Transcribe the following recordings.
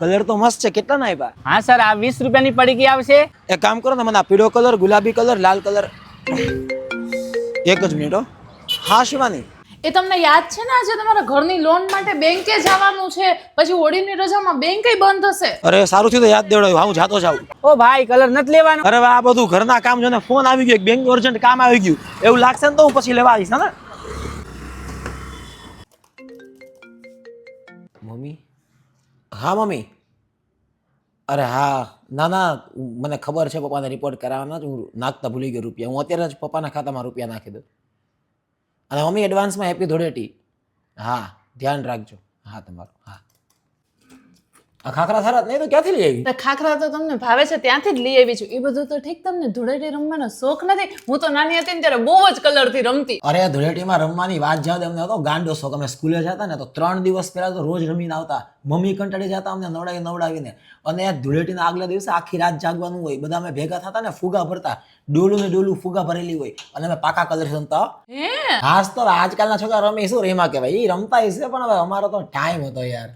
Colour તો મસ્ત છે, કેટલા ના આપ્યા? હા સર, આ 20 રૂપિયાની પડીકી આવશે. એક કામ કરો ને, મને આ પીળો કલર, ગુલાબી કલર, લાલ કલર. એક જ મિનિટ હો. હા શિવાની, એ તમને યાદ છે ને આજે તમારા ઘરની લોન માટે બેંકે જવાનું છે, પછી હોળીની રજામાં બેંકે બંધ હશે. અરે સારું થયું તો યાદ દેવડાવ્યું. હા હું જાતો જાઉં. ઓ ભાઈ, કલર નથી લેવાનો. અરે આ બધું ઘરના કામ છે ને, ફોન આવી ગયો, બેંક અર્જન્ટ કામ આવી ગયું, એવું લાગશે ને તો હું પછી લેવા આવીશ ને. મમ્મી? હા મમ્મી. અરે હા, ના ના, મને ખબર છે પપ્પાને રિપોર્ટ કરાવવાના જ, હું નાખતા ભૂલી ગયો રૂપિયા. હું અત્યારે જ પપ્પાના ખાતામાં રૂપિયા નાખી દઉં. અને મમ્મી એડવાન્સમાં હેપી ધૂળેટી. હા ધ્યાન રાખજો. હા તમારું. હા આ ખાખરા સારા નહીં તો ક્યાંથી લઈ આવી? તો ખાખરા તો તમને ભાવે છે ત્યાંથી જ લઈ આવી છું. એ બધું તો ઠીક, તમને ધૂળેટી રમવાનો શોખ નથી? હું તો નાની હતી ને ત્યારે બહુ જ કલરથી રમતી. અરે ધૂળેટીમાં રમવાની વાત જાવ, અમને હતો ગાંડો શોખ. અમે સ્કૂલે જતા ને તો 3 દિવસ પહેલા તો રોજ રમીને આવતા. મમ્મી કંટાળી જતા અમને નવડાવીને. અને ધૂળેટીના આગલા દિવસે આખી રાત જાગવાનું હોય. બધા અમે ભેગા થતા ને, ફુગા ભરતા. ડોલું ને ડોલું ફુગા ભરેલી હોય અને અમે પાકા કલર રમતા. હે હાસ તો આજકાલના છોકરા રમે શું રેમાં કહેવાય, એ રમતા હશે, પણ હવે અમારો તો ટાઈમ હતો યાર.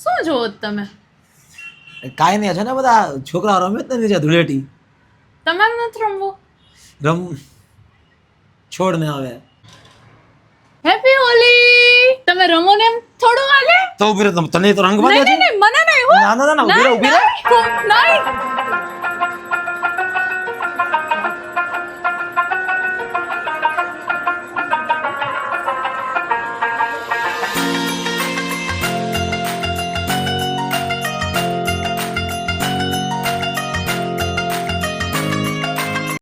શું જોવો છો તમે? કાંઈ નહીં, છે ને બધા છોકરા રમે જ નથી ધૂળેટી. તમારે નથી રમવું? રમ છોડ ને હવે હેપી હોલી. તમે રમો ને એમ થોડું હાલે. તો ઉભી રહે, તને તો રંગ નહીં નહીં નહીં, મને નહીં હો. ના ના ના, ઉભી રહે, ઉભી રહે. નહીં